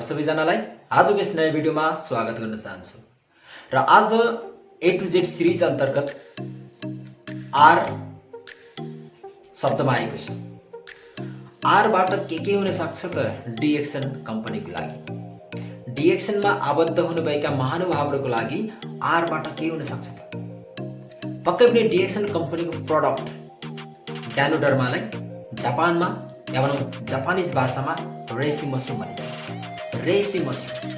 सबैजनालाई आजको यस नयाँ भिडियोमा स्वागत गर्न चाहन्छु। र आज A to Z सिरिज अन्तर्गत आर शब्दमा आएको छ। आरबाट के हुन सक्छ त डिएक्सन कम्पनीको लागि, डिएक्सनमा आबद्ध हुनुभएका महानुभावहरूको लागि आरबाट के हुन सक्छ त पक्कै पनि डिएक्सन कम्पनीको प्रोडक्ट ग्यानोडर्मालाई जापानमा या भनौँ जापानिज भाषामा रेसी मसरुम भनिन्छ। रेसी मसरुम,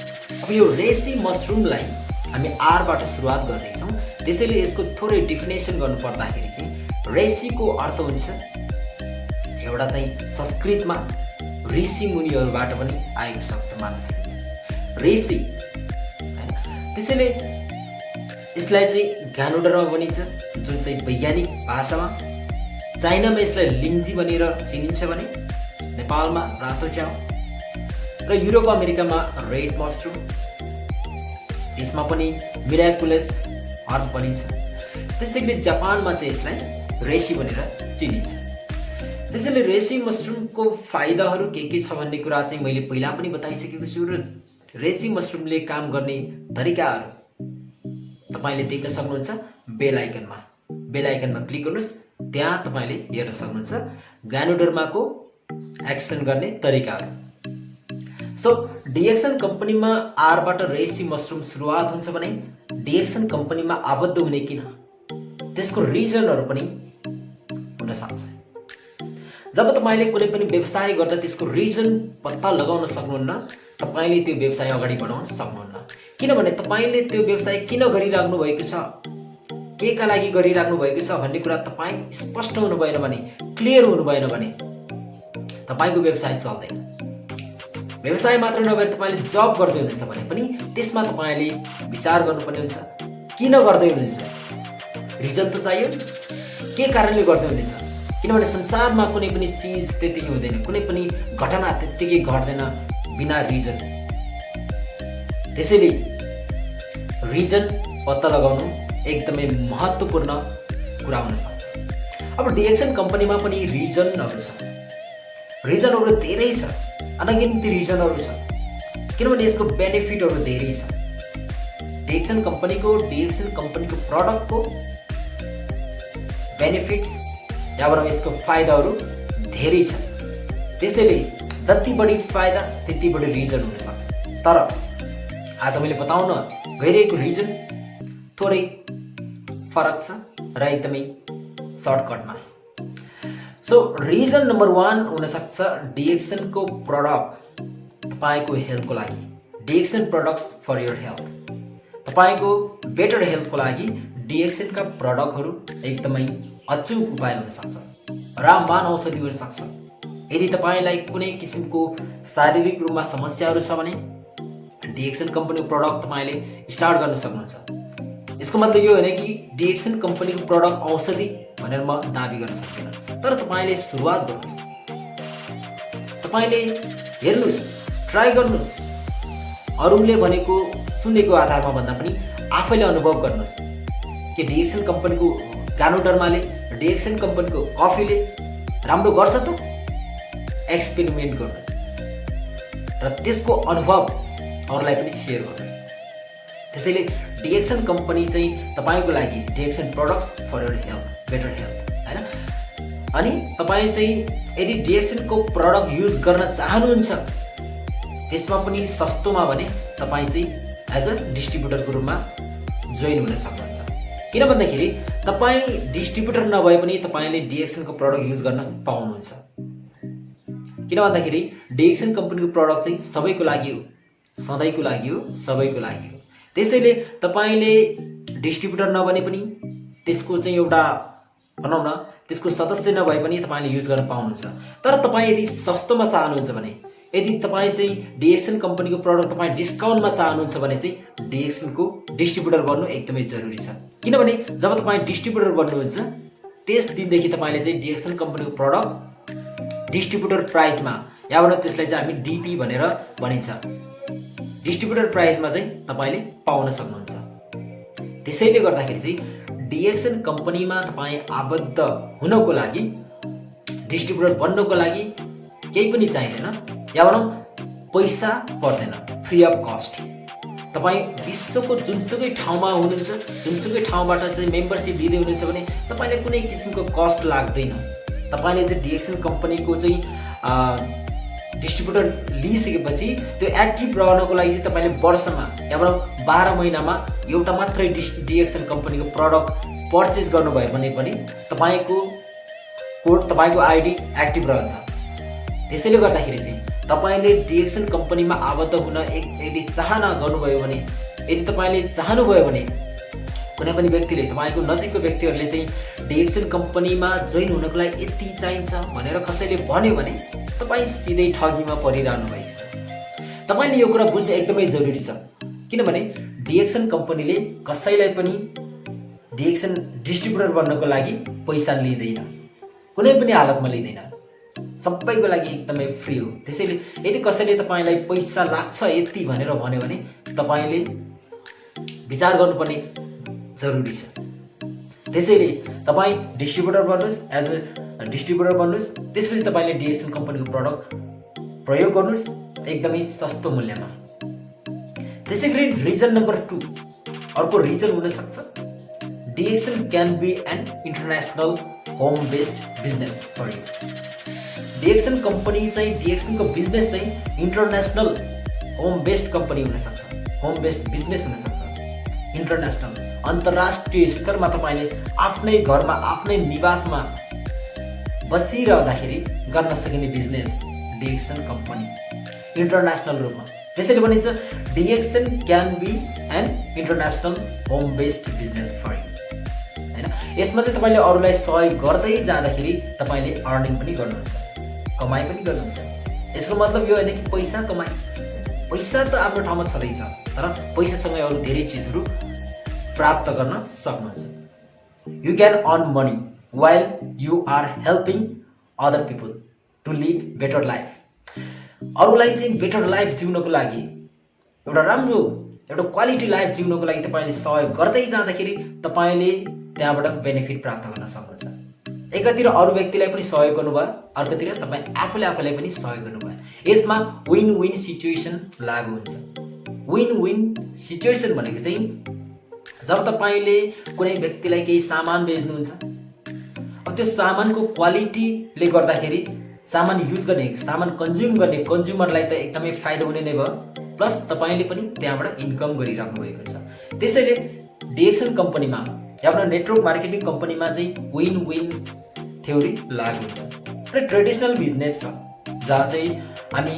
अब यो रेसी मसरुमलाई हामी आरबाट सुरुवात गर्नेछौँ। त्यसैले यसको थोरै डिफिनेसन गर्नु पर्दाखेरि चाहिँ रेसीको अर्थ हुन्छ एउटा चाहिँ संस्कृतमा ऋषि मुनिहरूबाट पनि आएको शब्द मान्न सकिन्छ रेसी हैन। त्यसैले यसलाई चाहिँ ग्यानोडर्मा भनिन्छ, जुन चाहिँ वैज्ञानिक भाषामा। चाइनामा यसलाई लिन्जी भनेर चिनिन्छ भने नेपालमा रातो च्याउ र युरोप अमेरिकामा रेड मसरुम, यसमा पनि मिराकुलस हर्ब भनिन्छ। त्यसैले जापानमा चाहिँ यसलाई रेसी भनेर चिनिन्छ। त्यसैले रेसी मसरुमको फाइदाहरू के छ भन्ने कुरा चाहिँ मैले पहिला पनि बताइसकेको छु र रेसी मसरुमले काम गर्ने तरिकाहरू तपाईँले देख्न सक्नुहुन्छ। बेल आइकनमा क्लिक गर्नुहोस्, त्यहाँ तपाईँले हेर्न सक्नुहुन्छ ग्यानोडर्माको एक्सन गर्ने तरिकाहरू। सो डिएक्सन कम्पनीमा आरबाट रेसी मसरुम सुरुवात हुन्छ भने डिएक्सन कम्पनीमा आबद्ध हुने किन, त्यसको रिजनहरू पनि हुन सक्छ। जब तपाईँले कुनै पनि व्यवसाय गर्दा त्यसको रिजन पत्ता लगाउन सक्नुहुन्न, तपाईँले त्यो व्यवसाय अगाडि बढाउन सक्नुहुन्न। किनभने तपाईँले त्यो व्यवसाय किन गरिराख्नु भएको छ, के का लागि गरिराख्नु भएको छ भन्ने कुरा तपाईँ स्पष्ट हुनु भएन भने, क्लियर हुनु भएन भने तपाईँको व्यवसाय चल्दैन। व्यवसाय मात्र नभएर तपाईँले जब गर्दै हुनुहुन्छ भने पनि त्यसमा तपाईँले विचार गर्नुपर्ने हुन्छ, किन गर्दै हुनुहुन्छ, रिजन त चाहियो, के कारणले गर्दै हुनुहुन्छ। किनभने संसारमा कुनै पनि चिज त्यतिकै हुँदैन, कुनै पनि घटना त्यतिकै घट्दैन बिना रिजन। त्यसैले रिजन पत्ता लगाउनु एकदमै महत्त्वपूर्ण कुरा हुन सक्छ। अब डिएक्सन कम्पनीमा पनि रिजनहरू छ, रिजनहरू धेरै छ, अनगिन्ती रिजनहरू छ, किनभने यसको बेनिफिटहरू धेरै छ। डिएक्सन कम्पनीको प्रडक्टको बेनिफिट्स या भनौँ यसको फाइदाहरू धेरै छ। त्यसैले जति बढी फाइदा त्यति बढी रिजन हुन सक्छ। तर आज मैले बताउन गइरहेको रिजन थोरै फरक छ र एकदमै सर्टकटमा। सो रिजन नम्बर 1 हुन सक्छ डिएक्सनको प्रडक्ट तपाईँको हेल्थको लागि, DXN products for your health. तपाईँको बेटर हेल्थको लागि डिएक्सनका प्रडक्टहरू एकदमै अचूक उपाय हुन सक्छ, रामबाण औषधि हुन सक्छ। यदि तपाईँलाई कुनै किसिमको शारीरिक रूपमा समस्याहरू छ भने डिएक्सन कम्पनीको प्रडक्ट तपाईँले स्टार्ट गर्न सक्नुहुन्छ। यसको मतलब यो होइन कि डिएक्सन कम्पनीको प्रडक्ट औषधि भनेर म दाबी गर्न सक्दिनँ, तर तपाईँले सुरुवात गर्नुहोस्, तपाईँले हेर्नुहोस्, ट्राई गर्नुहोस्। अरूले भनेको सुनेको आधारमा भन्दा पनि आफैले अनुभव गर्नुहोस् कि डिएक्सन कम्पनीको ग्यानोडर्माले, डिएक्सन कम्पनीको कफीले राम्रो गर्छ त। एक्सपेरिमेन्ट गर्नुहोस् र त्यसको अनुभव अरूलाई पनि सेयर गर्नुहोस्। त्यसैले डिएक्सन कम्पनी चाहिँ तपाईँको लागि DXN products for your health, better health हैन। अनि तपाईँ चाहिँ यदि डिएक्सनको प्रडक्ट युज गर्न चाहनुहुन्छ त्यसमा पनि सस्तोमा भने तपाईँ चाहिँ एज अ डिस्ट्रिब्युटरको रूपमा जोइन हुन सक्नुहुन्छ। किन भन्दाखेरि तपाईँ डिस्ट्रिब्युटर नभए पनि तपाईँले डिएक्सनको प्रडक्ट युज गर्न पाउनुहुन्छ। किन भन्दाखेरि डिएक्सन कम्पनीको प्रडक्ट चाहिँ सबैको लागि हो, सधैँको लागि हो, सबैको लागि हो। त्यसैले तपाईँले डिस्ट्रिब्युटर नबने पनि त्यसको चाहिँ एउटा भनौँ न त्यसको सदस्य नभए पनि तपाईँले युज गर्न पाउनुहुन्छ। तर तपाईँ यदि सस्तोमा चाहनुहुन्छ भने, यदि तपाईँ चाहिँ डिएक्सन कम्पनीको प्रडक्ट तपाईँ डिस्काउन्टमा चाहनुहुन्छ भने चाहिँ डिएक्सनको डिस्ट्रिब्युटर बन्नु एकदमै जरुरी छ। किनभने जब तपाईँ डिस्ट्रिब्युटर बन्नुहुन्छ त्यस दिनदेखि तपाईँले चाहिँ डिएक्सन कम्पनीको प्रडक्ट डिस्ट्रिब्युटर प्राइसमा, या भनौँ त्यसलाई चाहिँ हामी डिपी भनेर भनिन्छ, डिस्ट्रिब्युटर प्राइसमा चाहिँ तपाईँले पाउन सक्नुहुन्छ। त्यसैले गर्दाखेरि चाहिँ डिएक्सन कम्पनीमा तपाईँ आबद्ध हुनको लागि, डिस्ट्रिब्युटर बन्नको लागि केही पनि चाहिँदैन, या भनौँ पैसा पर्दैन, फ्री अफ कस्ट। तपाईँ विश्वको जुनसुकै ठाउँमा हुनुहुन्छ, जुनसुकै ठाउँबाट चाहिँ मेम्बरसिप लिँदै हुनुहुन्छ भने तपाईँलाई कुनै किसिमको कस्ट लाग्दैन। तपाईँले चाहिँ डिएक्सन कम्पनीको चाहिँ डिस्ट्रिब्युटर लिइसकेपछि त्यो एक्टिभ रहनको लागि चाहिँ तपाईँले वर्षमा यहाँबाट 12 महिनामा एउटा मात्रै डिएक्सन कम्पनीको प्रडक्ट पर्चेस गर्नुभयो भने पनि तपाईँको कोड, तपाईँको आइडी एक्टिभ रहन्छ। त्यसैले गर्दाखेरि चाहिँ तपाईँले डिएक्सन कम्पनीमा आबद्ध हुन यदि चाहना गर्नुभयो भने, यदि तपाईँले चाहनुभयो भने, कुनै पनि व्यक्तिले, तपाईँको नजिकको व्यक्तिहरूले चाहिँ डिएक्सन कम्पनीमा जोइन हुनको लागि यति चाहिन्छ भनेर कसैले भन्यो भने तपाईँ सिधै ठगीमा परिरहनु भएको छ। तपाईँले यो कुरा बुझ्नु एकदमै जरुरी छ, किनभने डिएक्सन कम्पनीले कसैलाई पनि डिएक्सन डिस्ट्रिब्युटर बन्नको लागि पैसा लिँदैन, कुनै पनि हालतमा लिँदैन, सबैको लागि एकदमै फ्री हो। त्यसैले यदि कसैले तपाईँलाई पैसा लाग्छ यति भनेर भन्यो भने तपाईँले विचार गर्नुपर्ने जरुरी छ। त्यसैले तपाईँ डिस्ट्रिब्युटर बन्नुहोस्, एज अ डिस्ट्रिब्युटर बन्नुहोस्, त्यसपछि तपाईँले डिएक्सन कम्पनीको प्रडक्ट प्रयोग गर्नुहोस् एकदमै सस्तो मूल्यमा। त्यसै गरी रिजन नम्बर 2, अर्को रिजन हुनसक्छ DXN can be an international home based business for you. DXN company चाहिँ, डिएक्सनको बिजनेस चाहिँ इन्टरनेसनल होम बेस्ड कम्पनी हुनसक्छ, होम बेस्ड बिजनेस हुनसक्छ। इन्टरनेसनल, अन्तर्राष्ट्रिय स्तरमा तपाईँले आफ्नै घरमा, आफ्नै निवासमा बसिरहँदाखेरि गर्न सकिने बिजनेस डिएक्सन कम्पनी इन्टरनेसनल रूपमा। त्यसैले भनिन्छ DXN can be an international home based business for you, हैन। यसमा चाहिँ तपाईँले अरूलाई सहयोग गर्दै जाँदाखेरि तपाईँले अर्निङ पनि गर्नुहुन्छ, कमाइ पनि गर्नुहुन्छ। यसको मतलब यो होइन कि पैसा कमाइ, पैसा त आफ्नो ठाउँमा छँदैछ, तर पैसासँगै अरू धेरै चिजहरू प्राप्त गर्न सक्नुहुन्छ। You can earn money while you are helping other people to live better life। अरूलाई चाहिँ बेटर लाइफ जिउनको लागि, एउटा राम्रो, एउटा क्वालिटी लाइफ जिउनको लागि तपाईँले सहयोग गर्दै जाँदाखेरि तपाईँले त्यहाँबाट बेनिफिट प्राप्त गर्न सक्नुहुन्छ। एकातिर अरू व्यक्तिलाई पनि सहयोग गर्नुभयो, अर्कोतिर तपाईँ आफूलाई पनि सहयोग गर्नुभयो। यसमा विन विन सिचुएसन लागू हुन्छ। विन विन सिचुएसन भनेको चाहिँ जब तपाईँले कुनै व्यक्तिलाई केही सामान बेच्नुहुन्छ, अब त्यो सामानको क्वालिटीले गर्दाखेरि सामान युज गर्ने, सामान कन्ज्युम गर्ने कन्ज्युमरलाई त एकदमै फाइदा हुने नै भयो, प्लस तपाईँले पनि त्यहाँबाट इन्कम गरिराख्नु भएको छ। त्यसैले डिएक्सन कम्पनीमा या आफ्नो नेटवर्क मार्केटिङ कम्पनीमा चाहिँ विन विन थ्योरी लागू हुन्छ। र ट्रेडिसनल बिजनेस छ जहाँ चाहिँ हामी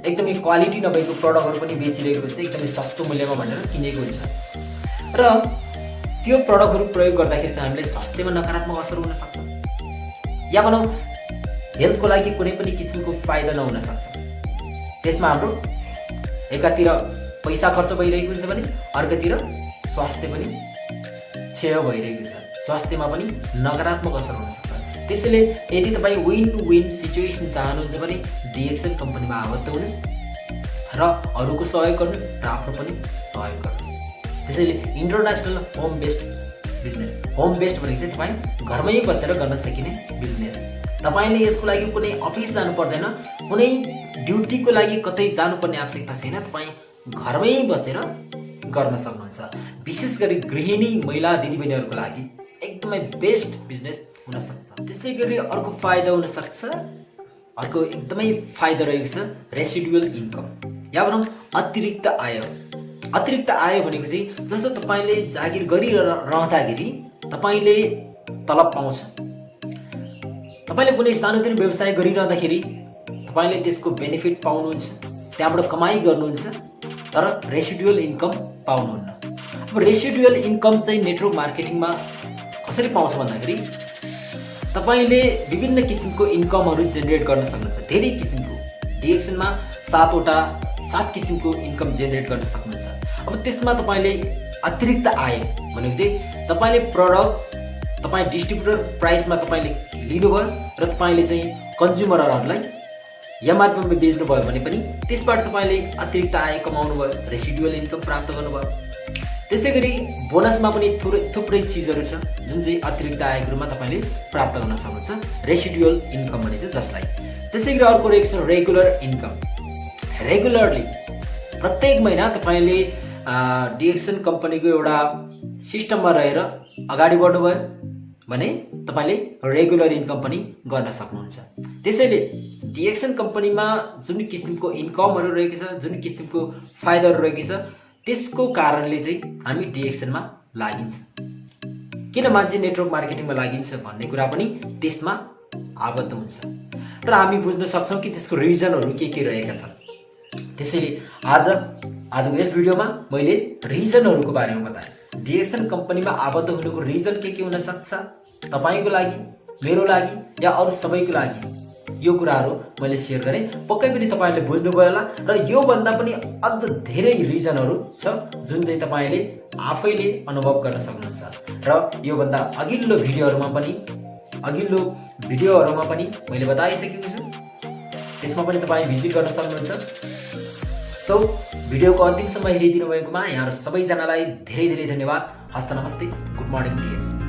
एकदमै क्वालिटी नभएको प्रडक्टहरू पनि बेचिरहेको हुन्छ, एकदमै सस्तो मूल्यमा भनेर किनेको हुन्छ, र त्यो प्रडक्टहरू प्रयोग गर्दाखेरि चाहिँ हामीलाई स्वास्थ्यमा नकारात्मक असर हुन सक्छ, या भनौँ हेल्थको लागि कुनै पनि किसिमको फाइदा नहुन सक्छ। त्यसमा हाम्रो एकातिर पैसा खर्च भइरहेको हुन्छ भने अर्कोतिर स्वास्थ्य पनि क्षय भइरहेको छ, स्वास्थ्यमा पनि नकारात्मक असर हुन सक्छ। त्यसैले यदि तपाईँ विन विन सिचुएसन चाहनुहुन्छ भने डिएक्सन कम्पनीमा आबद्ध हुनुहोस् र अरूको सहयोग गर्नुहोस् र आफ्नो पनि सहयोग गर्नुहोस्। त्यसैले international home based business, home based भनेको चाहिँ तपाईँ घरमै बसेर गर्न सकिने बिजनेस। तपाईँले यसको लागि कुनै अफिस जानु पर्दैन, कुनै ड्युटीको लागि कतै जानुपर्ने आवश्यकता छैन, तपाईँ घरमै बसेर गर्न सक्नुहुन्छ। विशेष गरी गृहिणी महिला दिदीबहिनीहरूको लागि एकदमै बेस्ट बिजनेस हुन सक्छ। त्यसै गरी अर्को फाइदा हुन सक्छ, अर्को एकदमै फाइदा रहेको छ रेसिडुअल इन्कम, या भनौँ अतिरिक्त आय। अतिरिक्त आय भनेको चाहिँ जस्तो तपाईँले जागिर गरिरहँदाखेरि तपाईँले तलब पाउँछ, तपाईँले कुनै सानोतिनो व्यवसाय गरिरहँदाखेरि तपाईँले त्यसको बेनिफिट पाउनुहुन्छ, त्यहाँबाट कमाइ गर्नुहुन्छ, तर रेसिडुअल इन्कम पाउनुहुन्न। अब रेसिडुअल इन्कम चाहिँ नेटवर्क मार्केटिङमा कसरी पाउँछ भन्दाखेरि तपाईँले विभिन्न किसिमको इन्कमहरू जेनेरेट गर्न सक्नुहुन्छ, धेरै किसिमको। डिएक्सनमा 7 किसिमको इन्कम जेनेरेट गर्न सक्नुहुन्छ। अब त्यसमा तपाईँले अतिरिक्त आय भनेको चाहिँ तपाईँले प्रडक्ट तपाईँ डिस्ट्रिब्युटर प्राइसमा तपाईँले लिनुभयो र तपाईँले चाहिँ कन्ज्युमरहरूलाई एमआरपीमा बेच्नुभयो भने पनि त्यसबाट तपाईँले अतिरिक्त आय कमाउनु भयो, रेसिडुअल इन्कम प्राप्त गर्नुभयो। त्यसै गरी बोनसमा पनि थुप्रै चिजहरू छ जुन चाहिँ अतिरिक्त आयको रूपमा तपाईँले प्राप्त गर्न सक्नुहुन्छ, रेसिडुअल इन्कम भनिन्छ जसलाई। त्यसै गरी अर्को रहेको छ रेगुलर इन्कम। रेगुलरली प्रत्येक महिना तपाईँले डिएक्सन कम्पनीको एउटा सिस्टममा रहेर अगाडि बढ्नुभयो भने तपाईँले रेगुलर इन्कम पनि गर्न सक्नुहुन्छ। त्यसैले डिएक्सन कम्पनीमा जुन किसिमको इन्कमहरू रहेको छ, जुन किसिमको फाइदाहरू रहेको छ, त्यसको कारणले चाहिँ हामी डिएक्सनमा लागिन्छ। किन मान्छे नेटवर्क मार्केटिङमा लागिन्छ भन्ने कुरा पनि त्यसमा आबद्ध हुन्छ र हामी बुझ्न सक्छौँ कि त्यसको रिजनहरू के रहेका छन्। त्यसैले आजको यस भिडियोमा मैले रिजनहरूको बारेमा बताएँ। डिएक्सन कम्पनीमा आबद्ध हुनुको रिजन के हुन सक्छ, तपाईँको लागि, मेरो लागि या अरू सबैको लागि, यो कुराहरू मैले सेयर गरेँ। पक्कै पनि तपाईँहरूले बुझ्नुभयो होला र यो भन्दा पनि अझ धेरै रिजनहरू छ जुन चाहिँ तपाईँले आफैले अनुभव गर्न सक्नुहुन्छ र यो भन्दा अघिल्लो भिडियोहरूमा पनि मैले बताइसकेको छु, त्यसमा पनि तपाईँ भिजिट गर्न सक्नुहुन्छ। सो भिडियोको अन्तिमसम्म हेरिदिनु भएकोमा यहाँहरू सबैजनालाई धेरै धेरै धन्यवाद। हस्त नमस्ते, गुड मर्निङ डियर्स।